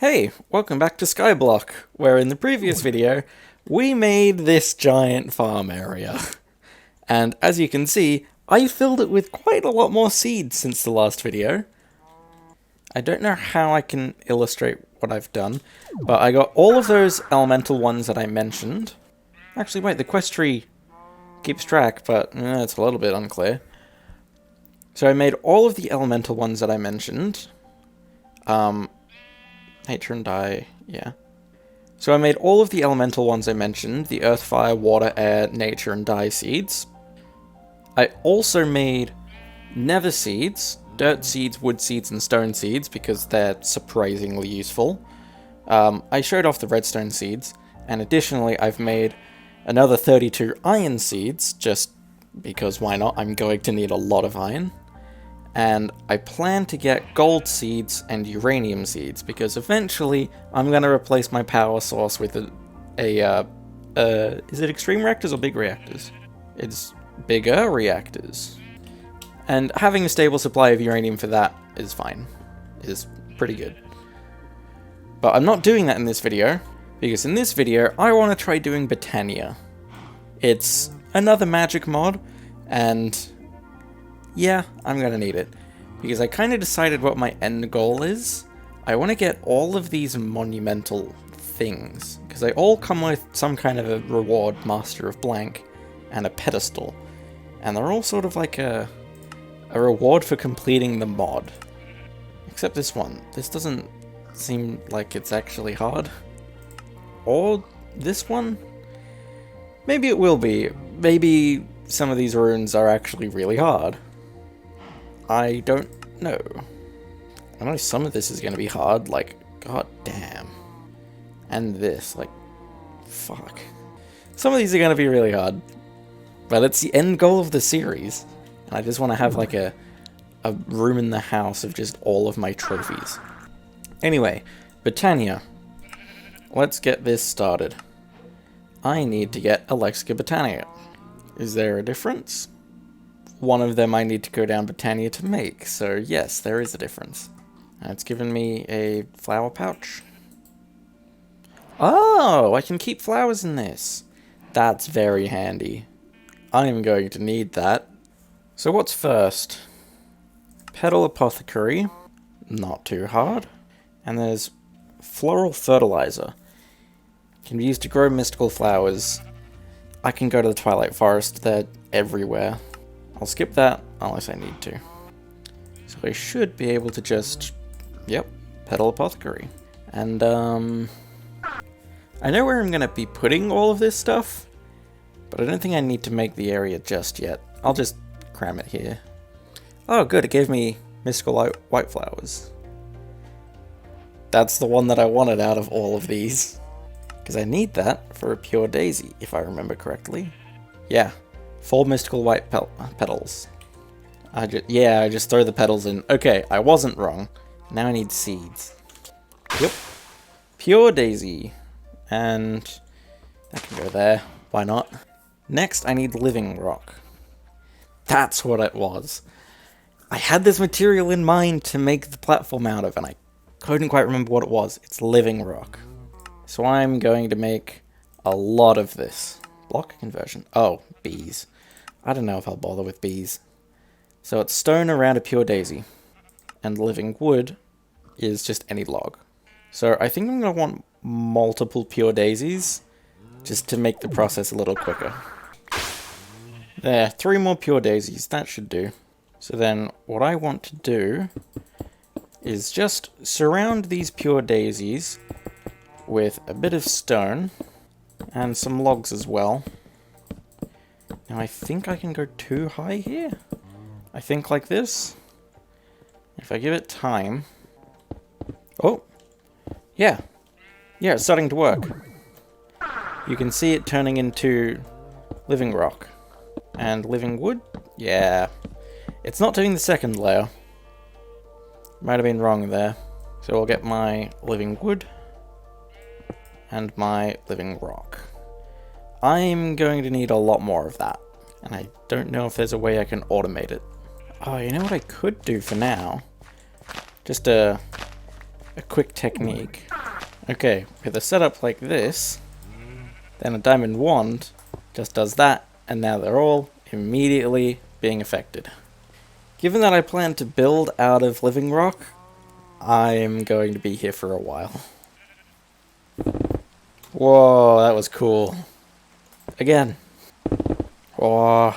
Hey, welcome back to Skyblock, where in the previous video, we made this giant farm area. And as you can see, I filled it with quite a lot more seeds since the last video. I don't know how I can illustrate what I've done, but I got all of those elemental ones that I mentioned. Actually, wait, the quest tree keeps track, but it's a little bit unclear. So I made all of the elemental ones that I mentioned. Nature and dye, yeah. So I made all of the elemental ones I mentioned, the earth, fire, water, air, nature, and dye seeds. I also made nether seeds, dirt seeds, wood seeds, and stone seeds, because they're surprisingly useful. I showed off the redstone seeds, and additionally I've made another 32 iron seeds, just because why not, I'm going to need a lot of iron. And I plan to get gold seeds and uranium seeds, because eventually I'm going to replace my power source with is it extreme reactors or big reactors? It's bigger reactors. And having a stable supply of uranium for that is fine. Is pretty good. But I'm not doing that in this video, because in this video I want to try doing Botania. It's another magic mod, and yeah, I'm gonna need it, because I kind of decided what my end goal is. I want to get all of these monumental things, because they all come with some kind of a reward, Master of Blank, and a pedestal. And they're all sort of like a reward for completing the mod. Except this one. This doesn't seem like it's actually hard. Or this one? Maybe it will be. Maybe some of these runes are actually really hard. I don't know. I know some of this is going to be hard, like, god damn. And this, like, fuck. Some of these are going to be really hard. But it's the end goal of the series. And I just want to have, like, a room in the house of just all of my trophies. Anyway, Botania. Let's get this started. I need to get a Lexica Botania. Is there a difference? One of them I need to go down Botania to make, so yes, there is a difference. And it's given me a flower pouch. Oh, I can keep flowers in this. That's very handy. I'm going to need that. So what's first? Petal Apothecary. Not too hard. And there's Floral Fertilizer. Can be used to grow mystical flowers. I can go to the Twilight Forest, they're everywhere. I'll skip that, unless I need to. So I should be able to just, yep, Petal Apothecary. And, I know where I'm gonna be putting all of this stuff, but I don't think I need to make the area just yet. I'll just cram it here. Oh good, it gave me mystical white flowers. That's the one that I wanted out of all of these. Because I need that for a pure daisy, if I remember correctly. Yeah. 4 mystical white petals. I just throw the petals in. Okay, I wasn't wrong. Now I need seeds. Yep. Pure daisy. And that can go there. Why not? Next, I need living rock. That's what it was. I had this material in mind to make the platform out of, and I couldn't quite remember what it was. It's living rock. So I'm going to make a lot of this. Block conversion. Oh, bees. I don't know if I'll bother with bees. So it's stone around a pure daisy. And living wood is just any log. So I think I'm going to want multiple pure daisies, just to make the process a little quicker. There, 3 more pure daisies. That should do. So then what I want to do is just surround these pure daisies with a bit of stone and some logs as well. Now I think I can go too high here. I think like this. If I give it time. Oh, yeah. Yeah, it's starting to work. You can see it turning into living rock. And living wood? Yeah. It's not doing the second layer. Might have been wrong there. So I'll get my living wood and my living rock. I'm going to need a lot more of that, and I don't know if there's a way I can automate it. Oh, you know what I could do for now? Just a quick technique. Okay, with a setup like this, then a diamond wand just does that, and now they're all immediately being affected. Given that I plan to build out of living rock, I'm going to be here for a while. Whoa, that was cool. Again. Whoa.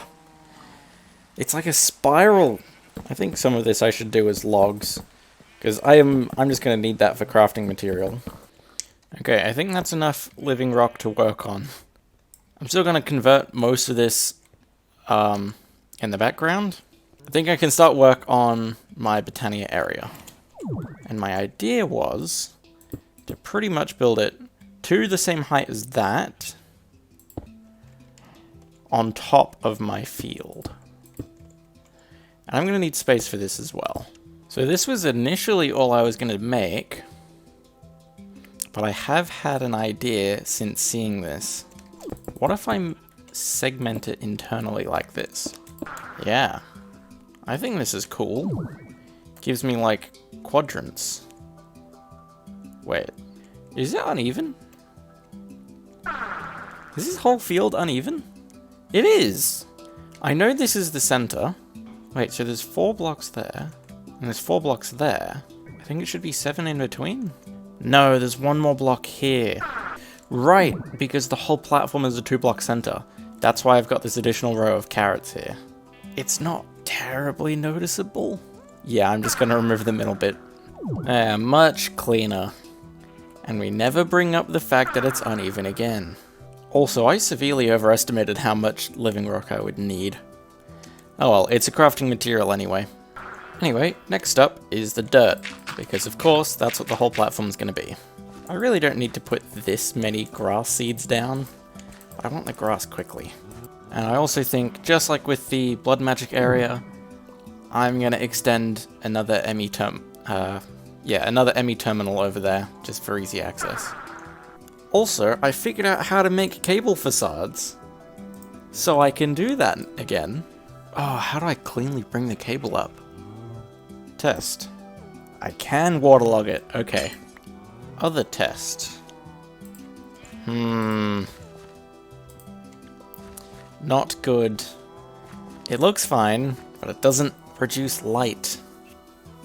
It's like a spiral. I think some of this I should do as logs, because I'm just going to need that for crafting material. Okay, I think that's enough living rock to work on. I'm still going to convert most of this in the background. I think I can start work on my Botania area. And my idea was to pretty much build it to the same height as that on top of my field. And I'm going to need space for this as well. So this was initially all I was going to make, but I have had an idea since seeing this. What if I segment it internally like this? Yeah, I think this is cool. Gives me like quadrants. Wait, is it uneven? Is this whole field uneven? It is! I know this is the center. Wait, so there's 4 blocks there, and there's 4 blocks there. I think it should be 7 in between? No, there's 1 more block here. Right, because the whole platform is a 2-block center. That's why I've got this additional row of carrots here. It's not terribly noticeable. Yeah, I'm just gonna remove the middle bit. Much cleaner. And we never bring up the fact that it's uneven again. Also, I severely overestimated how much living rock I would need. Oh well, it's a crafting material anyway. Anyway, next up is the dirt, because of course that's what the whole platform's gonna be. I really don't need to put this many grass seeds down, but I want the grass quickly. And I also think, just like with the blood magic area, I'm gonna extend another another ME terminal over there, just for easy access. Also, I figured out how to make cable facades, so I can do that again. Oh, how do I cleanly bring the cable up? Test. I can waterlog it. Okay. Other test. Not good. It looks fine, but it doesn't produce light.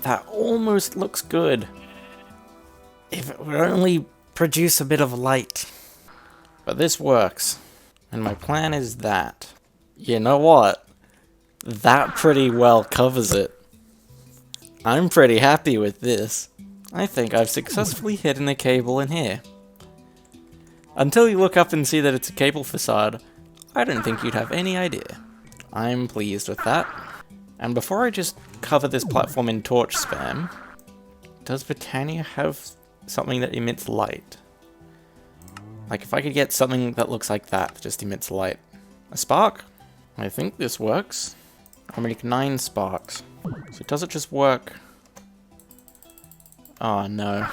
That almost looks good. If it would only produce a bit of light. But this works. And my plan is that. You know what? That pretty well covers it. I'm pretty happy with this. I think I've successfully hidden a cable in here. Until you look up and see that it's a cable facade, I don't think you'd have any idea. I'm pleased with that. And before I just cover this platform in torch spam, does Botania have something that emits light? Like if I could get something that looks like that just emits light. A spark? I think this works. I'll make 9 sparks. So does it just work? Oh no.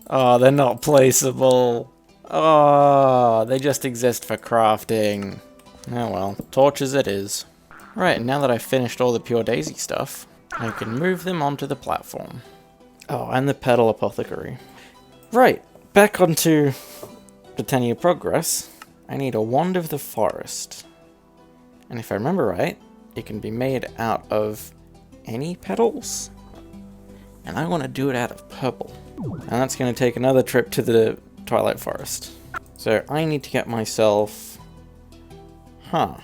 Oh, they're not placeable. Oh, they just exist for crafting. Oh well, torches it is. Right, now that I've finished all the pure daisy stuff, I can move them onto the platform. Oh, and the petal apothecary. Right, back onto Botania progress. I need a wand of the forest. And if I remember right, it can be made out of any petals. And I want to do it out of purple. And that's going to take another trip to the Twilight Forest. So I need to get myself... How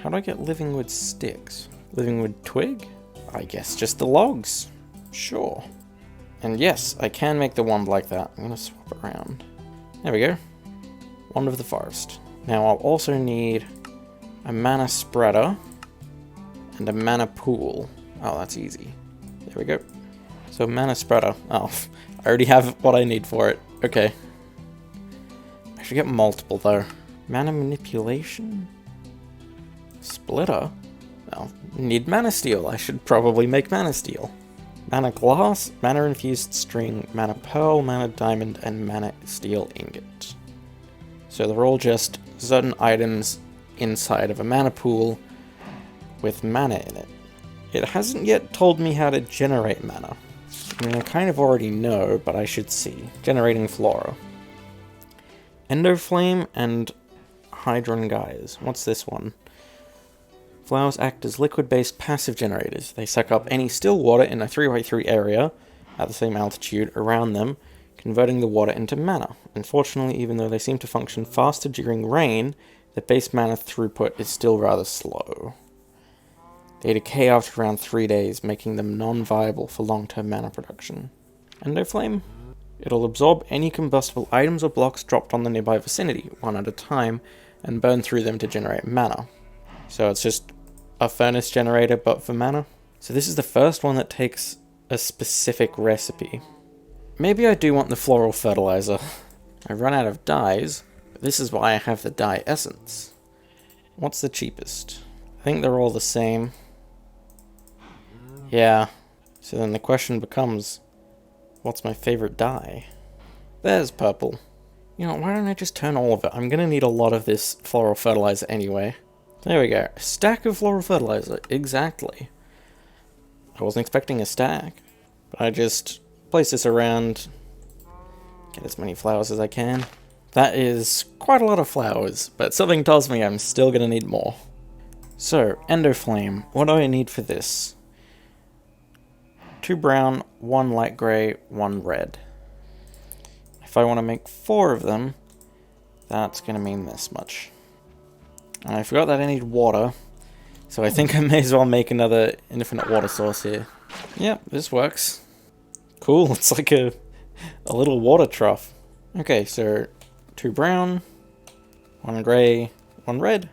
do I get living wood sticks? Living wood twig? I guess just the logs. Sure. And yes, I can make the wand like that. I'm going to swap it around. There we go. Wand of the forest. Now I'll also need a mana spreader and a mana pool. Oh, that's easy. There we go. So mana spreader. Oh, I already have what I need for it. Okay. I should get multiple though. Mana manipulation? Splitter? Oh, need mana steel. I should probably make mana steel. Mana glass, mana infused string, mana pearl, mana diamond, and mana steel ingot. So they're all just certain items inside of a mana pool with mana in it. It hasn't yet told me how to generate mana. I mean, I kind of already know, but I should see. Generating flora. Endoflame and Hydron Gyres. What's this one? Flowers act as liquid-based passive generators. They suck up any still water in a 3x3 area at the same altitude around them, converting the water into mana. Unfortunately, even though they seem to function faster during rain, their base mana throughput is still rather slow. They decay after around 3 days, making them non-viable for long-term mana production. Endoflame? It'll absorb any combustible items or blocks dropped on the nearby vicinity, one at a time, and burn through them to generate mana. So it's just a furnace generator, but for mana? So this is the first one that takes a specific recipe. Maybe I do want the floral fertilizer. I run out of dyes, but this is why I have the dye essence. What's the cheapest? I think they're all the same. Yeah, so then the question becomes, what's my favorite dye? There's purple. You know, why don't I just turn all of it? I'm gonna need a lot of this floral fertilizer anyway. There we go. A stack of floral fertilizer. Exactly. I wasn't expecting a stack, but I just place this around, get as many flowers as I can. That is quite a lot of flowers, but something tells me I'm still gonna need more. So, Endoflame. What do I need for this? 2 brown, 1 light grey, 1 red. If I want to make 4 of them, that's going to mean this much. And I forgot that I need water, so I think I may as well make another infinite water source here. Yep, this works. Cool, it's like a little water trough. Okay, so 2 brown, 1 grey, 1 red.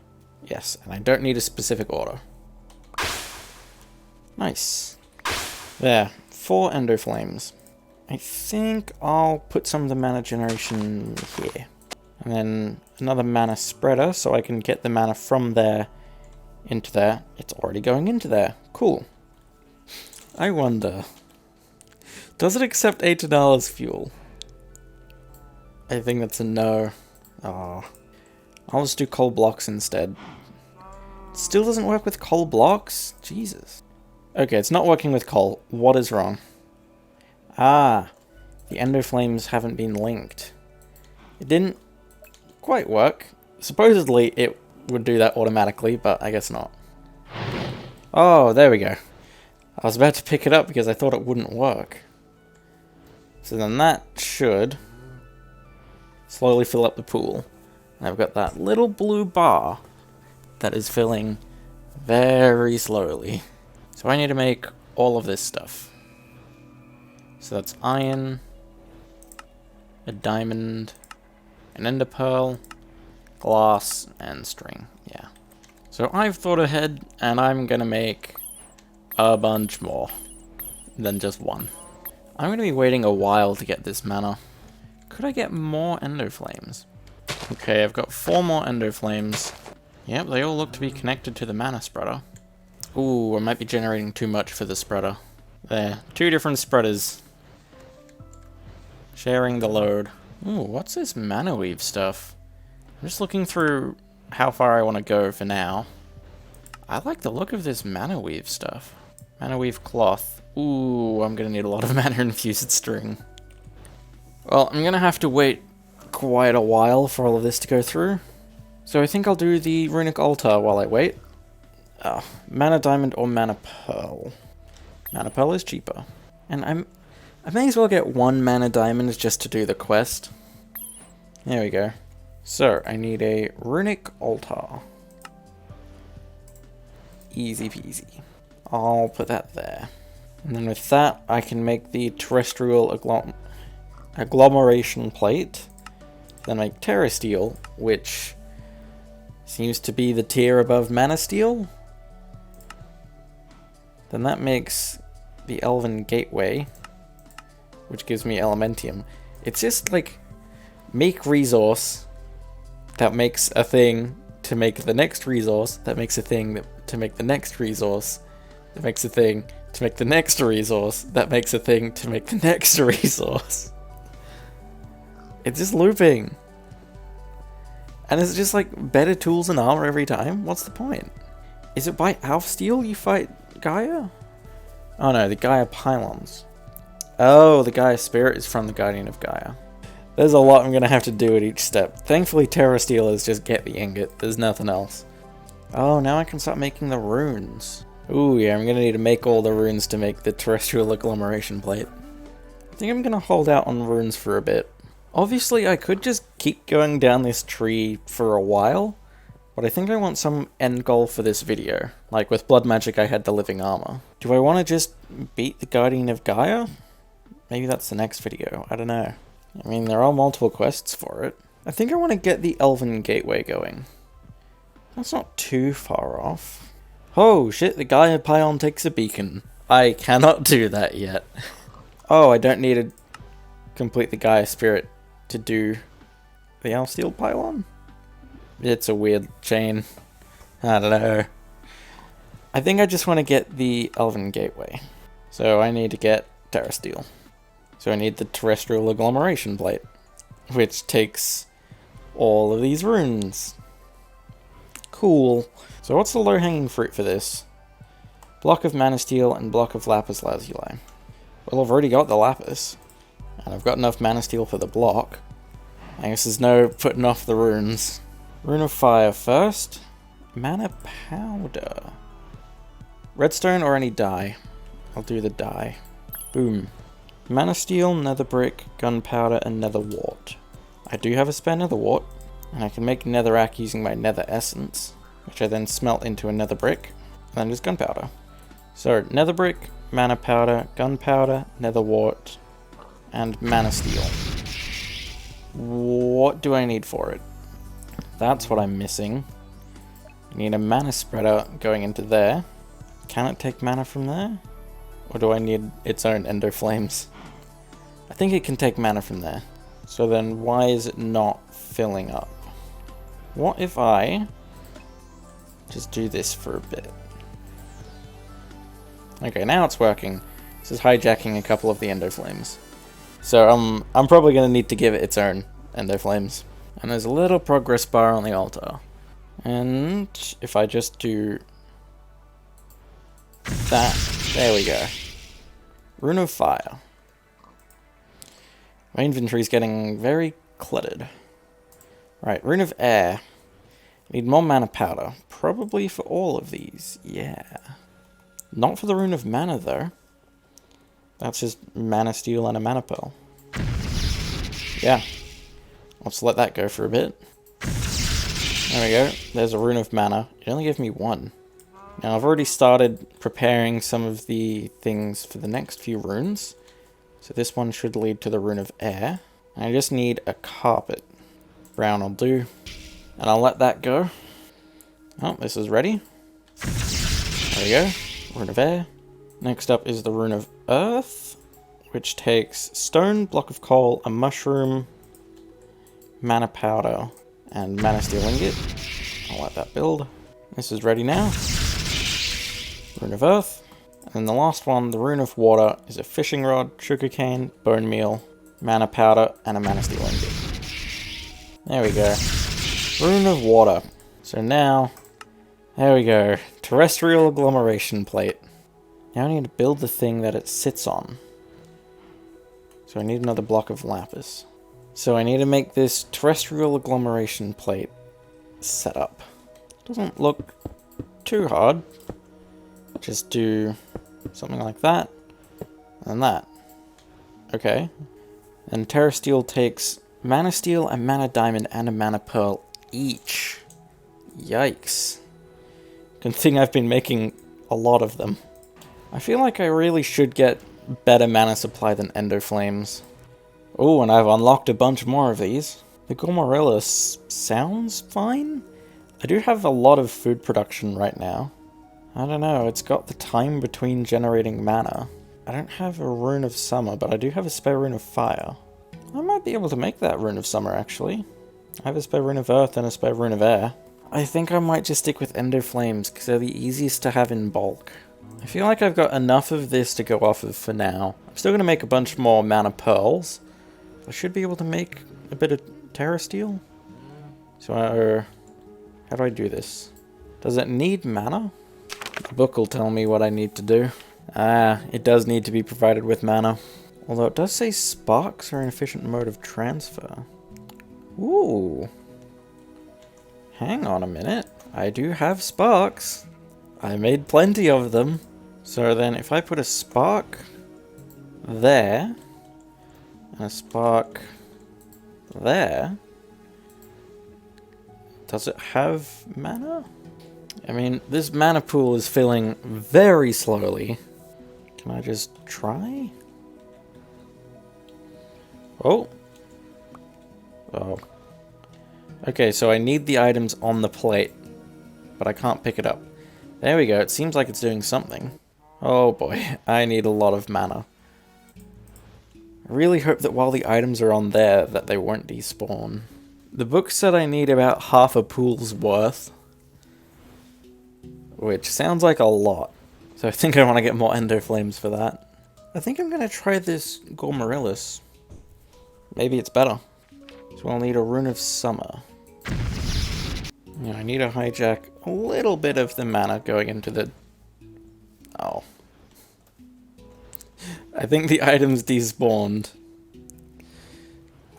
Yes, and I don't need a specific order. Nice. There, 4 Endoflames. I think I'll put some of the mana generation here. And then another mana spreader, so I can get the mana from there into there. It's already going into there. Cool. I wonder, does it accept $8 as fuel? I think that's a no. Oh. I'll just do coal blocks instead. Still doesn't work with coal blocks? Jesus. Okay, it's not working with coal. What is wrong? Ah, the Endoflames haven't been linked. It didn't quite work. Supposedly it would do that automatically, but I guess not. Oh, there we go. I was about to pick it up because I thought it wouldn't work. So then that should slowly fill up the pool. And I've got that little blue bar that is filling very slowly. So I need to make all of this stuff. So that's iron, a diamond, an ender pearl, glass, and string. Yeah. So I've thought ahead, and I'm gonna make a bunch more than just one. I'm gonna be waiting a while to get this mana. Could I get more Endoflames? Okay, I've got 4 more Endoflames. Yep, they all look to be connected to the mana spreader. Ooh, I might be generating too much for the spreader. There, 2 different spreaders. Sharing the load. Ooh, what's this mana weave stuff? I'm just looking through how far I want to go for now. I like the look of this mana weave stuff. Mana weave cloth. Ooh, I'm gonna need a lot of mana infused string. Well, I'm gonna have to wait quite a while for all of this to go through. So I think I'll do the runic altar while I wait. Mana diamond or mana pearl. Mana pearl is cheaper. And I may as well get 1 mana diamond just to do the quest. There we go. So, I need a runic altar. Easy peasy. I'll put that there. And then with that, I can make the terrestrial agglomeration plate. Then make terra steel, which seems to be the tier above mana steel. Then that makes the elven gateway, which gives me elementium. It's just like, make resource that makes a thing to make the next resource that makes a thing to make the next resource that makes a thing to make the next resource that makes a thing to make the next resource. It's just looping. And it's just like better tools and armor every time? What's the point? Is it by Alf Steel you fight Gaia? Oh no, the Gaia pylons. Oh, the Gaia Spirit is from the Guardian of Gaia. There's a lot I'm going to have to do at each step. Thankfully, Terra Steel is just get the ingot. There's nothing else. Oh, now I can start making the runes. Ooh, yeah, I'm going to need to make all the runes to make the terrestrial agglomeration plate. I think I'm going to hold out on runes for a bit. Obviously, I could just keep going down this tree for a while, but I think I want some end goal for this video. Like with Blood Magic, I had the living armor. Do I want to just beat the Guardian of Gaia? Maybe that's the next video. I don't know. I mean, there are multiple quests for it. I think I want to get the Elven Gateway going. That's not too far off. Oh shit, the Gaia Pylon takes a beacon. I cannot do that yet. Oh, I don't need to complete the Gaia Spirit to do the Elsteel Pylon? It's a weird chain. I don't know. I think I just want to get the Elven Gateway. So I need to get Terra Steel. So I need the terrestrial agglomeration plate, which takes all of these runes. Cool. So what's the low-hanging fruit for this? Block of Mana Steel and block of Lapis Lazuli. Well, I've already got the Lapis, and I've got enough Mana Steel for the block. I guess there's no putting off the runes. Rune of Fire first. Mana Powder. Redstone or any dye? I'll do the dye. Boom. Mana Steel, Nether Brick, Gunpowder, and Nether Wart. I do have a spare Nether Wart, and I can make Netherrack using my Nether Essence, which I then smelt into a Nether Brick, and then just Gunpowder. So, Nether Brick, Mana Powder, Gunpowder, Nether Wart, and Mana Steel. What do I need for it? That's what I'm missing. I need a Mana Spreader going into there. Can it take mana from there? Or do I need its own Ender Flames? I think it can take mana from there. So then why is it not filling up? What if I just do this for a bit? Okay, now it's working. This is hijacking a couple of the Ender Flames. So I'm probably going to need to give it its own Ender Flames. And there's a little progress bar on the altar. And if I just do that, there we go. Rune of Fire. My inventory's getting very cluttered. Right, Rune of Air. Need more Mana Powder. Probably for all of these, yeah. Not for the Rune of Mana, though. That's just Mana Steel and a Mana Pearl. Yeah. Let's let that go for a bit. There we go. There's a Rune of Mana. It only gave me one. Now, I've already started preparing some of the things for the next few runes. So this one should lead to the Rune of Air. I just need a carpet. Brown will do. And I'll let that go. Oh, this is ready. There we go. Rune of Air. Next up is the Rune of Earth, which takes stone, block of coal, a mushroom, Mana Powder, and Mana Steel Ingot. I'll let that build. This is ready now. Rune of Earth. And then the last one, the Rune of Water, is a fishing rod, sugarcane, bone meal, Mana Powder, and a Mana Steel Ingot. There we go. Rune of Water. So now, there we go. Terrestrial agglomeration plate. Now I need to build the thing that it sits on. So I need another block of lapis. So I need to make this terrestrial agglomeration plate set up. Doesn't look too hard. Just do something like that, and that. Okay. And Terra Steel takes Mana Steel, a Mana Diamond, and a Mana Pearl each. Yikes. Good thing I've been making a lot of them. I feel like I really should get better mana supply than Ender Flames. Oh, and I've unlocked a bunch more of these. The Gormarilla sounds fine? I do have a lot of food production right now. I don't know, it's got the time between generating mana. I don't have a Rune of Summer, but I do have a spare Rune of Fire. I might be able to make that Rune of Summer, actually. I have a spare Rune of Earth and a spare Rune of Air. I think I might just stick with Ender Flames, because they're the easiest to have in bulk. I feel like I've got enough of this to go off of for now. I'm still going to make a bunch more Mana Pearls. I should be able to make a bit of Terra Steel. So, how do I do this? Does it need mana? The book will tell me what I need to do. Ah, it does need to be provided with mana. Although it does say sparks are an efficient mode of transfer. Ooh. Hang on a minute. I do have sparks. I made plenty of them. So then if I put a spark there, and a spark there, does it have mana? I mean, this mana pool is filling very slowly. Can I just try? Oh. Oh. Okay, so I need the items on the plate, but I can't pick it up. There we go, it seems like it's doing something. Oh boy, I need a lot of mana. I really hope that while the items are on there, that they won't despawn. The book said I need about half a pool's worth, which sounds like a lot. So I think I want to get more endo flames for that. I think I'm going to try this Gormorillus. Maybe it's better. So I'll need a Rune of Summer. Yeah, I need to hijack a little bit of the mana going into the... Oh. I think the items despawned.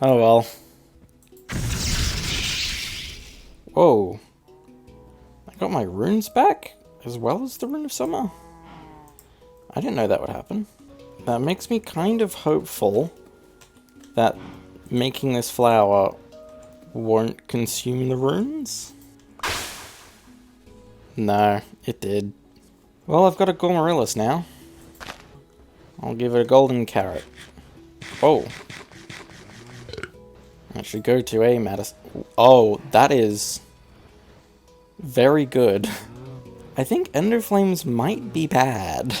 Oh well. Whoa. I got my runes back, as well as the Rune of Summer. I didn't know that would happen. That makes me kind of hopeful that making this flower won't consume the runes. No, it did. Well, I've got a Gormorillus now. I'll give it a golden carrot. Oh. I should go to a Madison. Oh, that is very good. I think Ender Flames might be bad.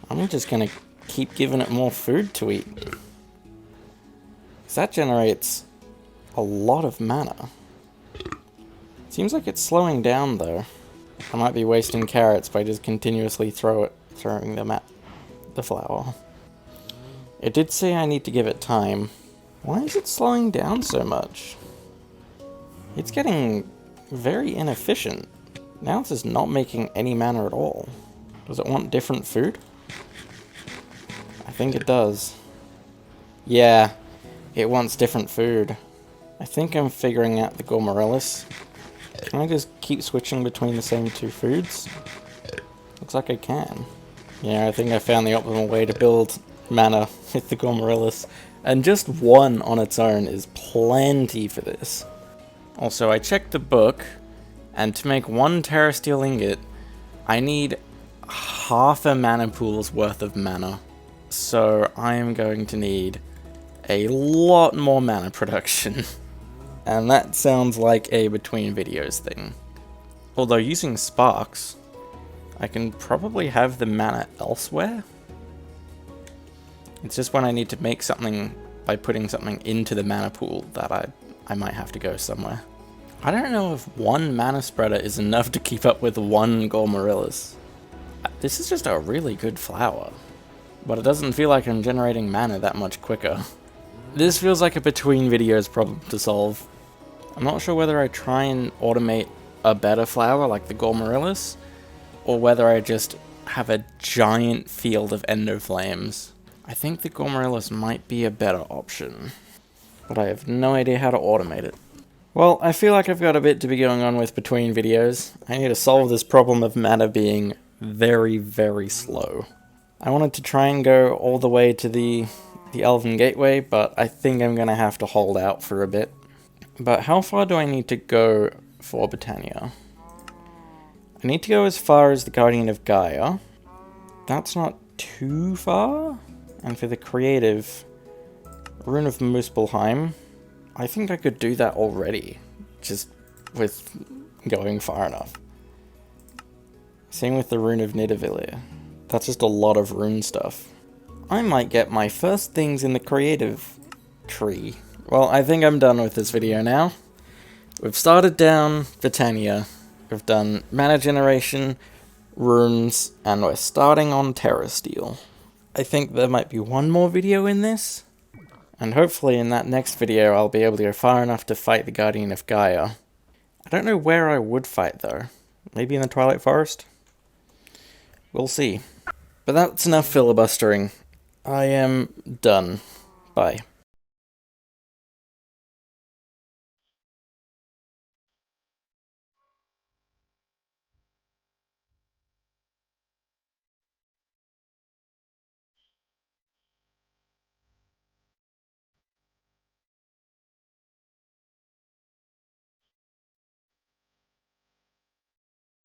I'm just gonna keep giving it more food to eat. 'Cause that generates a lot of mana. Seems like it's slowing down though. I might be wasting carrots by just continuously throwing them at the flower. It did say I need to give it time. Why is it slowing down so much? It's getting very inefficient. Now it's just not making any mana at all. Does it want different food? I think it does. Yeah, it wants different food. I think I'm figuring out the Gormorillus. Can I just keep switching between the same two foods? Looks like I can. Yeah, I think I found the optimal way to build mana with the Gormorillus. And just one on its own is plenty for this. Also, I checked the book, and to make one Terra Steel ingot, I need half a mana pool's worth of mana. So I am going to need a lot more mana production. And that sounds like a between videos thing. Although using sparks, I can probably have the mana elsewhere. It's just when I need to make something by putting something into the mana pool that I might have to go somewhere. I don't know if one mana spreader is enough to keep up with one Gormorillus. This is just a really good flower, but it doesn't feel like I'm generating mana that much quicker. This feels like a between videos problem to solve. I'm not sure whether I try and automate a better flower like the Gormorillus, or whether I just have a giant field of ender flames. I think the Gormorillus might be a better option, but I have no idea how to automate it. Well, I feel like I've got a bit to be going on with between videos. I need to solve this problem of mana being very, very slow. I wanted to try and go all the way to the Elven Gateway, but I think I'm going to have to hold out for a bit. But how far do I need to go for Botania? I need to go as far as the Guardian of Gaia. That's not too far. And for the creative, Rune of Muspelheim, I think I could do that already, just with going far enough. Same with the Rune of Nidavellir. That's just a lot of rune stuff. I might get my first things in the creative tree. Well, I think I'm done with this video now. We've started down Botania. We've done mana generation, runes, and we're starting on Terra Steel. I think there might be one more video in this, and hopefully in that next video I'll be able to go far enough to fight the Guardian of Gaia. I don't know where I would fight though. Maybe in the Twilight Forest? We'll see. But that's enough filibustering. I am done. Bye.